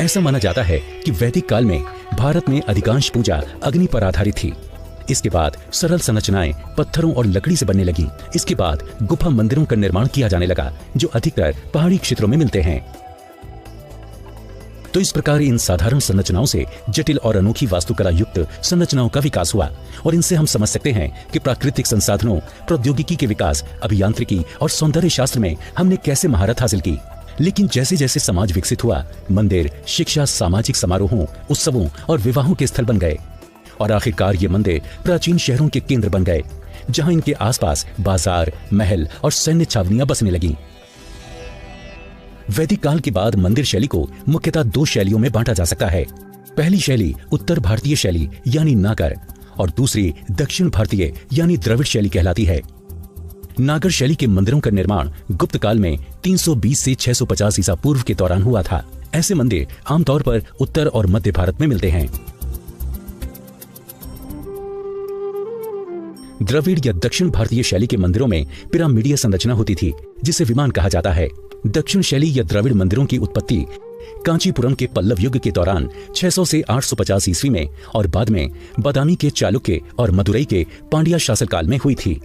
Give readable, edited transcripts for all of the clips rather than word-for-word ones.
ऐसा माना जाता है कि वैदिक काल में भारत में अधिकांश पूजा अग्नि पर आधारित थी। इसके बाद सरल संरचनाएं पत्थरों और लकड़ी से बनने लगी। इसके बाद गुफा मंदिरों का निर्माण किया जाने लगा, जो अधिकतर पहाड़ी क्षेत्रों में मिलते हैं। तो इस प्रकार इन साधारण संरचनाओं से जटिल और अनोखी वास्तुकला युक्त संरचनाओं का विकास हुआ, और इनसे हम समझ सकते हैं कि प्राकृतिक संसाधनों, प्रौद्योगिकी के विकास, अभियांत्रिकी और सौंदर्य शास्त्र में हमने कैसे महारत हासिल की। लेकिन जैसे जैसे समाज विकसित हुआ, मंदिर शिक्षा, सामाजिक समारोहों, उत्सवों और विवाहों के स्थल बन गए, और आखिरकार ये मंदिर प्राचीन शहरों के केंद्र बन गए, जहां इनके आसपास बाजार, महल और सैन्य छावनियां बसने लगीं। वैदिक काल के बाद मंदिर शैली को मुख्यतः दो शैलियों में बांटा जा सकता है। पहली शैली उत्तर भारतीय शैली यानी नागर, और दूसरी दक्षिण भारतीय यानी द्रविड़ शैली कहलाती है। नागर शैली के मंदिरों का निर्माण गुप्त काल में 320 से 650 ईसा पूर्व के दौरान हुआ था। ऐसे मंदिर आमतौर पर उत्तर और मध्य भारत में मिलते हैं। द्रविड़ या दक्षिण भारतीय शैली के मंदिरों में पिरामिडीय संरचना होती थी, जिसे विमान कहा जाता है। दक्षिण शैली या द्रविड़ मंदिरों की उत्पत्ति कांचीपुरम के पल्लव युग के दौरान 600 से 850 ईस्वी में, और बाद में बादामी के चालुक्य और मदुरई के पांड्या शासनकाल में हुई थी।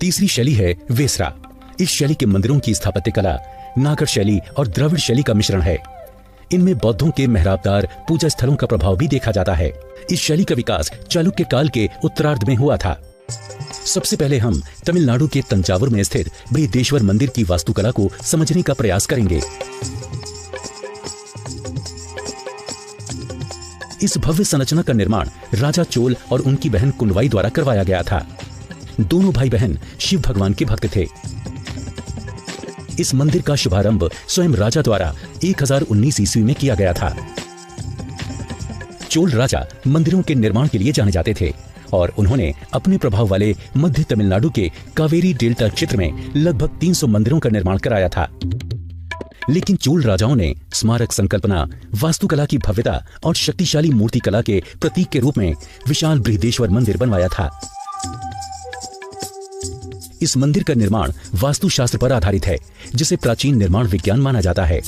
तीसरी शैली है वेसरा। इस शैली के मंदिरों की स्थापत्य कला नागर शैली और द्रविड़ शैली का मिश्रण है। इनमें बौद्धों के मेहराबदार पूजा स्थलों का प्रभाव भी देखा जाता है। इस शैली का विकास चालुक्य काल के उत्तरार्ध में हुआ था। सबसे पहले हम तमिलनाडु के तंजावुर में स्थित बृहदेश्वर मंदिर की वास्तुकला को समझने का प्रयास करेंगे। इस भव्य संरचना का निर्माण राजा चोल और उनकी बहन कुंडवाई द्वारा करवाया गया था। दोनों भाई बहन शिव भगवान के भक्त थे। इस मंदिर का शुभारंभ स्वयं राजा द्वारा 1019 ईस्वी में किया गया था। चोल राजा मंदिरों के निर्माण के लिए जाने जाते थे, और उन्होंने अपने प्रभाव वाले मध्य तमिलनाडु के कावेरी डेल्टा क्षेत्र में लगभग 300 मंदिरों का निर्माण कराया था। लेकिन चोल राजाओं ने स्मारक संकल्पना, वास्तुकला की भव्यता और शक्तिशाली मूर्तिकला के प्रतीक के रूप में विशाल बृहदेश्वर मंदिर बनवाया था। इस मंदिर का निर्माण वास्तुशास्त्र पर आधारित है, जिसे प्राचीन निर्माण विज्ञान माना जाता है।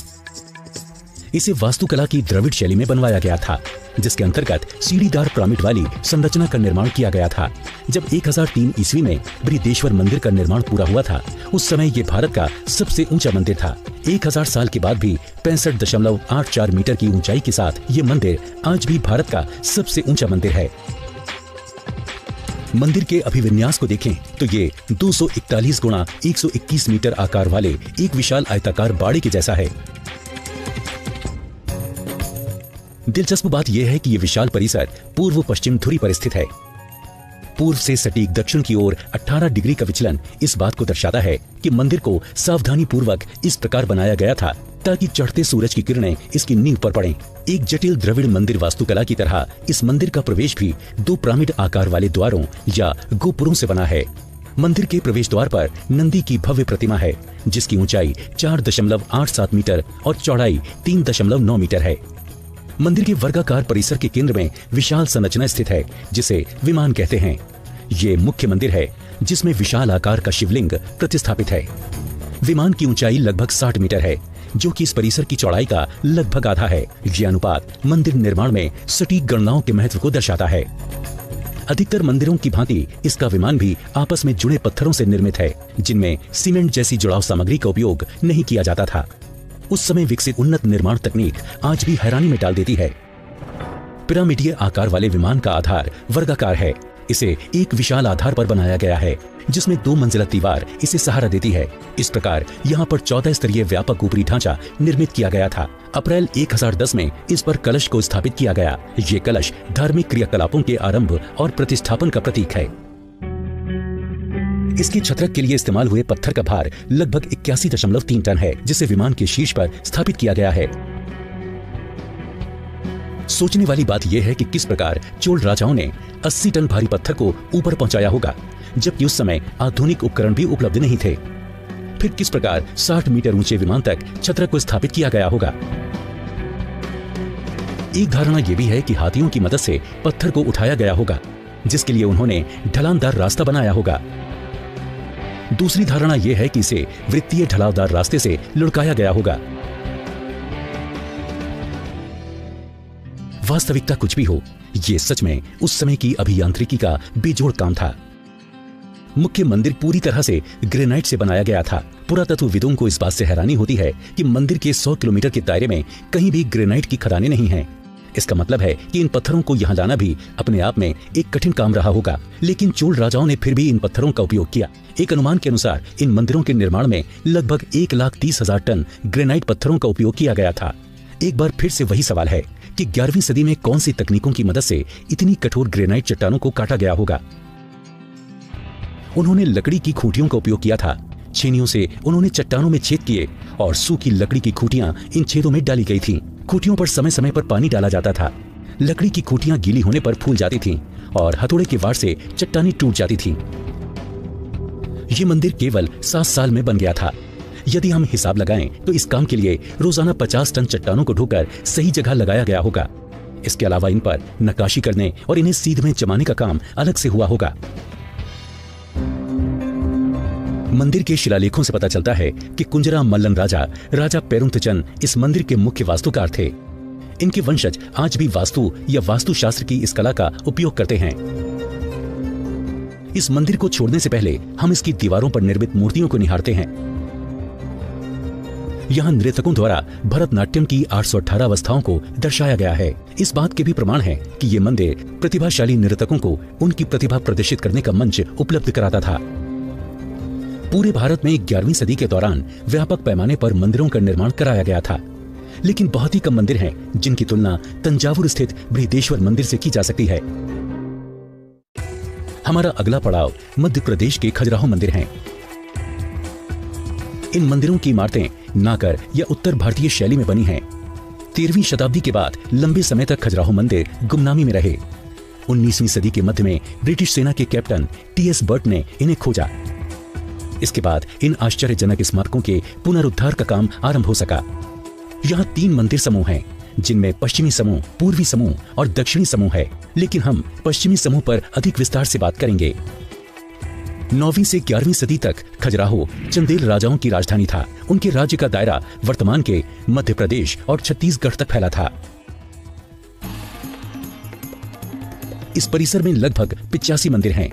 इसे वास्तुकला की द्रविड़ शैली में बनवाया गया था, जिसके अंतर्गत सीढ़ीदार पिरामिड वाली संरचना का निर्माण किया गया था। जब 1003 ईस्वी में बृहदेश्वर मंदिर का निर्माण पूरा हुआ था, उस समय यह भारत का सबसे ऊंचा मंदिर था। 1000 साल के बाद भी 65.84 मीटर की ऊंचाई के साथ ये मंदिर आज भी भारत का सबसे ऊंचा मंदिर है। मंदिर के अभिविन्यास को देखें तो ये 241 गुणा 121 मीटर आकार वाले एक विशाल आयताकार बाड़े के जैसा है। दिलचस्प बात यह है कि यह विशाल परिसर पूर्व पश्चिम धुरी पर स्थित है। पूर्व से सटीक दक्षिण की ओर 18 डिग्री का विचलन इस बात को दर्शाता है कि मंदिर को सावधानी पूर्वक इस प्रकार बनाया गया था ताकि चढ़ते सूरज की किरणें इसकी नींव पर पड़ें। एक जटिल द्रविड़ मंदिर वास्तुकला की तरह इस मंदिर का प्रवेश भी 2 पिरामिड आकार वाले द्वारों या गोपुरों से बना है। मंदिर के प्रवेश द्वार पर नंदी की भव्य प्रतिमा है, जिसकी ऊंचाई 4.87 मीटर और चौड़ाई 3.9 मीटर है। मंदिर के वर्गाकार परिसर के केंद्र में विशाल संरचना स्थित है, जिसे विमान कहते हैं। ये मुख्य मंदिर है, जिसमें विशाल आकार का शिवलिंग प्रतिष्ठापित है। विमान की ऊंचाई लगभग 60 मीटर है, जो कि इस परिसर की चौड़ाई का लगभग आधा है। यह अनुपात मंदिर निर्माण में सटीक गणनाओं के महत्व को दर्शाता है। अधिकतर मंदिरों की भांति इसका विमान भी आपस में जुड़े पत्थरों से निर्मित है, जिनमें सीमेंट जैसी जुड़ाव सामग्री का उपयोग नहीं किया जाता था। उस समय विकसित उन्नत निर्माण तकनीक आज भी हैरानी में डाल देती है। पिरामिडीय आकार वाले विमान का आधार वर्गाकार है। इसे एक विशाल आधार पर बनाया गया है, जिसमें 2 मंजिला दीवार इसे सहारा देती है। इस प्रकार यहाँ पर 14 स्तरीय व्यापक ऊपरी ढांचा निर्मित किया गया था। अप्रैल 1010 में इस पर कलश को स्थापित किया गया। ये कलश धार्मिक क्रियाकलापों के आरंभ और प्रतिष्ठापन का प्रतीक है। इसके छत्रक के लिए इस्तेमाल हुए पत्थर का भार लगभग 81.3 टन है, जिसे विमान के शीर्ष पर स्थापित किया गया है। सोचने वाली बात यह है कि किस प्रकार चोल राजाओं ने 80 टन भारी पत्थर को ऊपर पहुंचाया होगा, जबकि उस समय आधुनिक उपकरण भी उपलब्ध नहीं थे। फिर किस प्रकार 60 मीटर ऊंचे विमान तक छत्रक को स्थापित किया गया होगा। एक धारणा यह भी है कि हाथियों की मदद से पत्थर को उठाया गया होगा, जिसके लिए उन्होंने ढलानदार रास्ता बनाया होगा। दूसरी धारणा यह है कि इसे वृत्तीय ढलावदार रास्ते से लुढ़काया गया होगा। वास्तविकता कुछ भी हो, ये सच में उस समय की अभियांत्रिकी का बेजोड़ काम था। मुख्य मंदिर पूरी तरह से ग्रेनाइट से बनाया गया था। पुरातत्वविदों को इस बात से हैरानी होती है कि मंदिर के 100 किलोमीटर के दायरे में कहीं भी ग्रेनाइट की खदानें नहीं हैं। इसका मतलब है कि इन पत्थरों को यहाँ लाना भी अपने आप में एक कठिन काम रहा होगा, लेकिन चोल राजाओं ने फिर भी इन पत्थरों का उपयोग किया। एक अनुमान के अनुसार इन मंदिरों के निर्माण में लगभग 1,30,000 टन ग्रेनाइट पत्थरों का उपयोग किया गया था। एक बार फिर से वही सवाल है कि 11वीं सदी में कौन सी तकनीकों की मदद से इतनी कठोर ग्रेनाइट चट्टानों को काटा गया होगा। उन्होंने लकड़ी की खूंटियों का उपयोग किया था। छेनियों से उन्होंने चट्टानों में छेद किए और सूखी लकड़ी की खूंटियां इन छेदों में डाली गई थीं। खूंटियों पर समय समय पर पानी डाला जाता था। लकड़ी की खूंटियां गीली होने पर फूल जाती थीं और हथौड़े के वार से चट्टानें टूट जाती थीं। ये मंदिर केवल 7 साल में बन गया था। यदि हम हिसाब लगाएं तो इस काम के लिए रोजाना 50 टन चट्टानों को ढोकर सही जगह लगाया गया होगा। इसके अलावा इन पर नक्काशी करने और इन्हें सीध में जमाने का काम अलग से हुआ होगा। मंदिर के शिलालेखों से पता चलता है कि कुंजरा मल्लन राजा पेरुंतचंद इस मंदिर के मुख्य वास्तुकार थे। इनके वंशज आज भी वास्तु या वास्तुशास्त्र की इस कला का उपयोग करते हैं। इस मंदिर को छोड़ने से पहले हम इसकी दीवारों पर निर्मित मूर्तियों को निहारते हैं। यहाँ नर्तकों द्वारा भरतनाट्यम की 818 अवस्थाओं को दर्शाया गया है। इस बात के भी प्रमाण है कि ये मंदिर प्रतिभाशाली नर्तकों को उनकी प्रतिभा प्रदर्शित करने का मंच उपलब्ध कराता था। पूरे भारत में 11वीं सदी के दौरान व्यापक पैमाने पर मंदिरों का निर्माण कराया गया था, लेकिन बहुत ही कम मंदिर हैं जिनकी तुलना तंजावुर स्थित बृहदेश्वर मंदिर से की जा सकती है। हमारा अगला पड़ाव मध्य प्रदेश के खजुराहो मंदिर हैं। इन मंदिरों की इमारतें नाकर या उत्तर भारतीय शैली में बनी हैं। 13वीं शताब्दी के बाद लंबे समय तक खजुराहो मंदिर गुमनामी में रहे। 19वीं सदी के मध्य में ब्रिटिश सेना के कैप्टन टी.एस. बर्ट ने इन्हें खोजा। इसके बाद इन आश्चर्यजनक स्मारकों के पुनरुद्धार का काम आरंभ हो सका। यहाँ 3 मंदिर समूह हैं, जिनमें पश्चिमी समूह, पूर्वी समूह और दक्षिणी समूह है, लेकिन हम पश्चिमी समूह पर अधिक विस्तार से बात करेंगे। 9वीं से 11वीं सदी तक खजुराहो चंदेल राजाओं की राजधानी था। उनके राज्य का दायरा वर्तमान के मध्य प्रदेश और छत्तीसगढ़ तक फैला था। इस परिसर में लगभग 85 मंदिर हैं,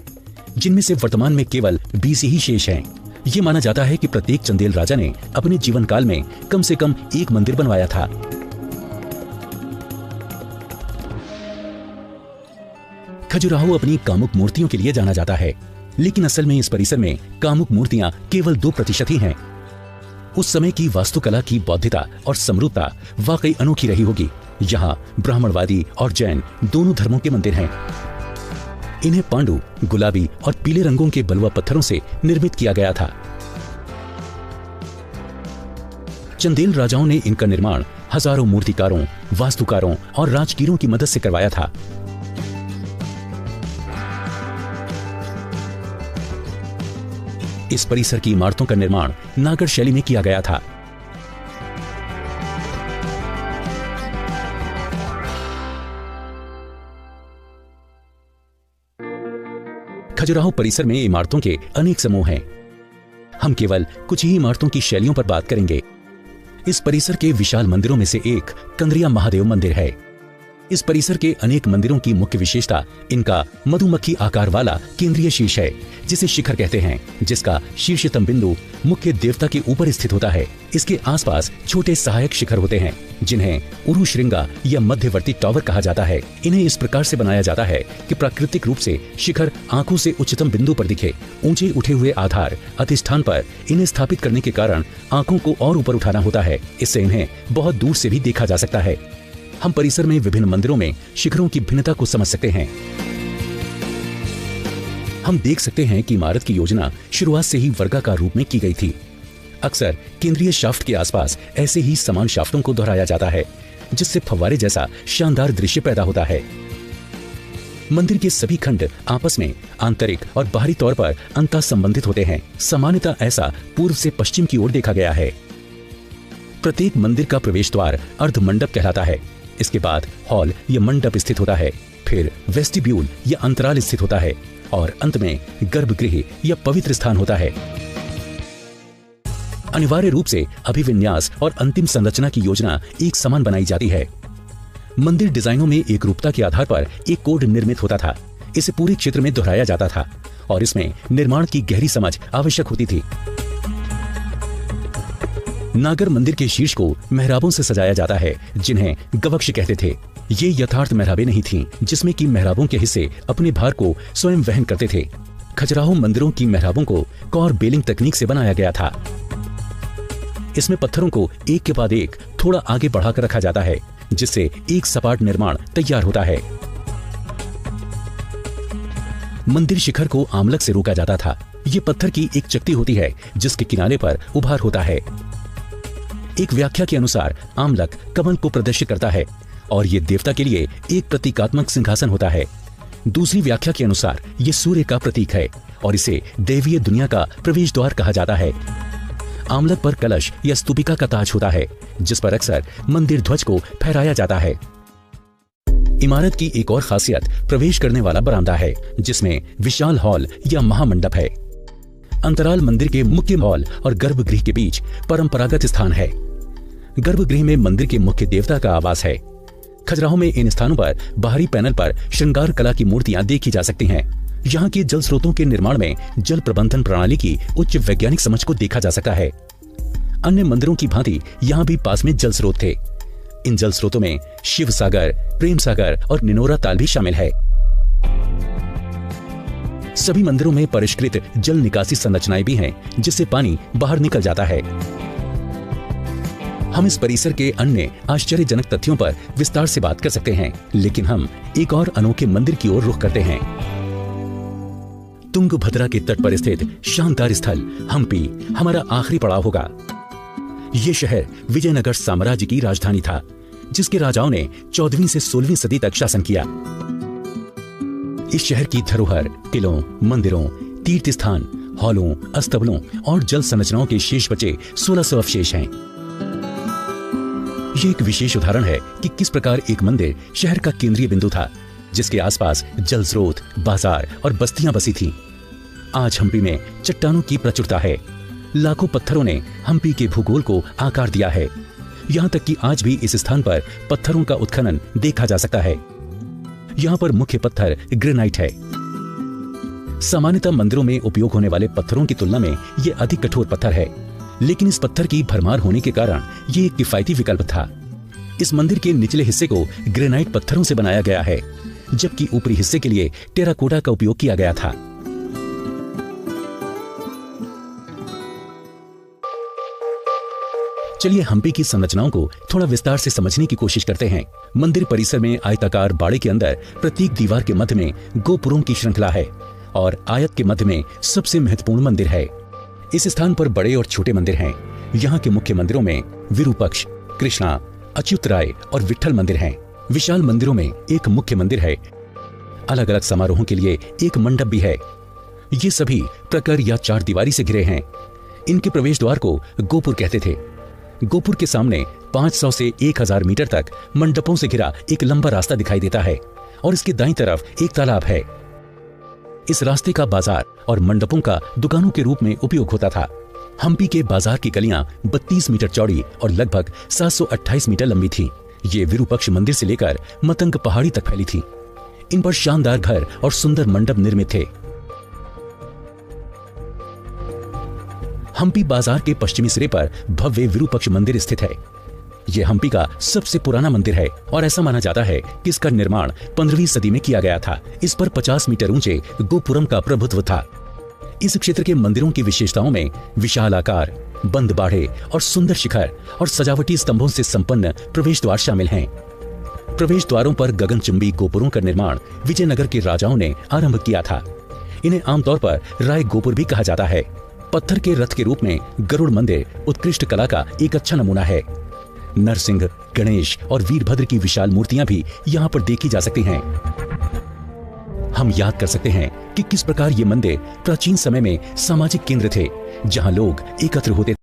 जिनमें से वर्तमान में केवल 20 ही शेष हैं। ये माना जाता है कि प्रत्येक चंदेल राजा ने अपने जीवन काल में कम से कम एक मंदिर बनवाया था। खजुराहो अपनी कामुक मूर्तियों के लिए जाना जाता है, लेकिन असल में इस परिसर में कामुक मूर्तियां केवल 2% ही हैं। उस समय की वास्तुकला की बौद्धिकता और समृद्धता वाकई अनोखी रही होगी। यहाँ ब्राह्मणवादी और जैन दोनों धर्मों के मंदिर हैं। इन्हें पांडु, गुलाबी और पीले रंगों के बलुआ पत्थरों से निर्मित किया गया था। चंदेल राजाओं ने इनका निर्माण हजारों मूर्तिकारों, वास्तुकारों और राजकीरों की मदद से करवाया था। इस परिसर की इमारतों का निर्माण नागर शैली में किया गया था। खजुराहो परिसर में इमारतों के अनेक समूह हैं। हम केवल कुछ ही इमारतों की शैलियों पर बात करेंगे। इस परिसर के विशाल मंदिरों में से एक कंद्रिया महादेव मंदिर है। इस परिसर के अनेक मंदिरों की मुख्य विशेषता इनका मधुमक्खी आकार वाला केंद्रीय शीर्ष है, जिसे शिखर कहते हैं, जिसका शीर्षतम बिंदु मुख्य देवता के ऊपर स्थित होता है। इसके आसपास छोटे सहायक शिखर होते हैं, जिन्हें उरु श्रृंगा या मध्यवर्ती टावर कहा जाता है। इन्हें इस प्रकार से बनाया जाता है कि प्राकृतिक रूप से शिखर आंखों से उच्चतम बिंदु पर दिखे। ऊंचे उठे हुए आधार अधिष्ठान पर इन्हें स्थापित करने के कारण आंखों को और ऊपर उठाना होता है। इससे इन्हें बहुत दूर से भी देखा जा सकता है। हम परिसर में विभिन्न मंदिरों में शिखरों की भिन्नता को समझ सकते हैं। हम देख सकते हैं कि इमारत की योजना शुरुआत से ही वर्गाकार रूप में की गई थी। अक्सर केंद्रीय शाफ्ट के आसपास ऐसे ही समान शाफ्टों को दोहराया जाता है, जिससे फव्वारे जैसा शानदार दृश्य पैदा होता है। मंदिर के सभी खंड आपस में आंतरिक और बाहरी तौर पर अंतः संबंधित होते हैं। सामान्यतः ऐसा पूर्व से पश्चिम की ओर देखा गया है। प्रत्येक मंदिर का प्रवेश द्वार अर्ध मंडप कहलाता है। इसके बाद हॉल या मंडप स्थित होता है, फिर वेस्टिब्यूल या अंतराल स्थित होता है और अंत में गर्भगृह या पवित्र स्थान होता है। अनिवार्य रूप से अभिविन्यास और अंतिम संरचना की योजना एक समान बनाई जाती है। मंदिर डिजाइनों में एक रूपता के आधार पर एक कोड निर्मित होता था। इसे पूरे क्षेत्र में दोहराया जाता था और इसमें निर्माण की गहरी समझ आवश्यक होती थी। नागर मंदिर के शीर्ष को मेहराबों से सजाया जाता है, जिन्हें गवक्ष कहते थे। ये यथार्थ मेहराबें नहीं थीं, जिसमें कि मेहराबों के हिस्से अपने भार को स्वयं वहन करते थे। खजुराहो मंदिरों की मेहराबों को कौर बेलिंग तकनीक से बनाया गया था। इसमें पत्थरों को एक के बाद एक थोड़ा आगे बढ़ाकर रखा जाता है, जिससे एक सपाट निर्माण तैयार होता है। मंदिर शिखर को आमलक से रोका जाता था। ये पत्थर की एक चकती होती है, जिसके किनारे पर उभार होता है। एक व्याख्या के अनुसार आमलक कमल को प्रदर्शित करता है और ये देवता के लिए एक प्रतीकात्मक सिंहासन होता है। दूसरी व्याख्या के अनुसार ये सूर्य का प्रतीक है और इसे देवीय दुनिया का प्रवेश द्वार कहा जाता है। आमलक पर कलश या स्तूपिका का ताज होता है, जिस पर अक्सर मंदिर ध्वज को फहराया जाता है। इमारत की एक और खासियत प्रवेश करने वाला बरामदा है, जिसमें विशाल हॉल या महामंडप है। अंतराल मंदिर के मुख्य हॉल और गर्भगृह के बीच परंपरागत स्थान है। गर्भगृह में मंदिर के मुख्य देवता का आवास है। खजुराहो में इन स्थानों पर बाहरी पैनल पर श्रृंगार कला की मूर्तियां देखी जा सकती हैं। यहाँ के जल स्रोतों के निर्माण में जल प्रबंधन प्रणाली की उच्च वैज्ञानिक समझ को देखा जा सकता है। अन्य मंदिरों की भांति यहाँ भी पास में जल स्रोत थे। इन जल स्रोतों में शिव सागर, प्रेम सागर और निनोरा ताल भी शामिल है। सभी मंदिरों में परिष्कृत जल निकासी संरचनाएं भी हैं, जिससे पानी बाहर निकल जाता है। हम इस परिसर के अन्य आश्चर्यजनक तथ्यों पर विस्तार से बात कर सकते हैं, लेकिन हम एक और अनोखे मंदिर की ओर रुख करते हैं। तुंगभद्रा के तट पर स्थित शानदार स्थल हम्पी हमारा आखिरी पड़ाव होगा। ये शहर विजयनगर साम्राज्य की राजधानी था, जिसके राजाओं ने 14वीं से 16वीं सदी तक शासन किया। इस शहर की धरोहर, किलों, मंदिरों, तीर्थ स्थान, हॉलों, अस्तबलों और जल संरचनाओं के शेष बचे 1600 अवशेष हैं। ये एक विशेष उदाहरण है कि किस प्रकार एक मंदिर शहर का केंद्रीय बिंदु था, जिसके आसपास जल स्रोत, बाजार और बस्तियां बसी थीं। आज हम्पी में चट्टानों की प्रचुरता है। लाखों पत्थरों ने हम्पी के भूगोल को आकार दिया है। यहाँ तक कि आज भी इस स्थान पर पत्थरों का उत्खनन देखा जा सकता है। यहाँ पर मुख्य पत्थर ग्रेनाइट है। सामान्यतः मंदिरों में उपयोग होने वाले पत्थरों की तुलना में ये अधिक कठोर पत्थर है, लेकिन इस पत्थर की भरमार होने के कारण ये एक किफायती विकल्प था। इस मंदिर के निचले हिस्से को ग्रेनाइट पत्थरों से बनाया गया है, जबकि ऊपरी हिस्से के लिए टेराकोटा का उपयोग किया गया था। चलिए हम्पी की संरचनाओं को थोड़ा विस्तार से समझने की कोशिश करते हैं। मंदिर परिसर में आयताकार बाड़े के अंदर प्रत्येक दीवार के मध्य में गोपुरों की श्रृंखला है और आयत के मध्य में सबसे महत्वपूर्ण मंदिर है। इस स्थान पर बड़े और छोटे मंदिर हैं। यहाँ के मुख्य मंदिरों में विरूपक्ष, कृष्णा, अच्युत राय और विट्ठल मंदिर हैं। विशाल मंदिरों में एक मुख्य मंदिर है। अलग अलग समारोहों के लिए एक मंडप भी है। ये सभी प्रकर या चार दीवारी से घिरे हैं। इनके प्रवेश द्वार को गोपुर कहते थे। गोपुर के सामने 500 से 1000 मीटर तक मंडपों से घिरा एक लंबा रास्ता दिखाई देता है और इसके दाईं तरफ एक तालाब है। इस रास्ते का बाजार और मंडपों का दुकानों के रूप में उपयोग होता था। हम्पी के बाजार की गलियां 32 मीटर चौड़ी और लगभग 728 मीटर लंबी थीं। ये विरूपक्ष मंदिर से लेकर मतंग पहाड़ी तक फैली थी। इन पर शानदार घर और सुंदर मंडप निर्मित थे। हम्पी बाजार के पश्चिमी सिरे पर भव्य विरूपक्ष मंदिर स्थित है। यह हम्पी का सबसे पुराना मंदिर है और ऐसा माना जाता है कि इसका निर्माण 15वीं सदी में किया गया था। इस पर 50 मीटर ऊंचे गोपुरम का प्रभुत्व था। इस क्षेत्र के मंदिरों की विशेषताओं में विशाल आकार, बंद बाड़े और सुंदर शिखर और सजावटी स्तंभों से संपन्न प्रवेश द्वार शामिल हैं। प्रवेश द्वारों पर गगनचुंबी गोपुरों का निर्माण विजयनगर के राजाओं ने आरंभ किया था। इन्हें आमतौर पर राय गोपुर भी कहा जाता है। पत्थर के रथ के रूप में गरुड़ मंदिर उत्कृष्ट कला का एक अच्छा नमूना है। नरसिंह, गणेश और वीरभद्र की विशाल मूर्तियां भी यहाँ पर देखी जा सकती हैं। हम याद कर सकते हैं कि किस प्रकार ये मंदिर प्राचीन समय में सामाजिक केंद्र थे, जहां लोग एकत्र होते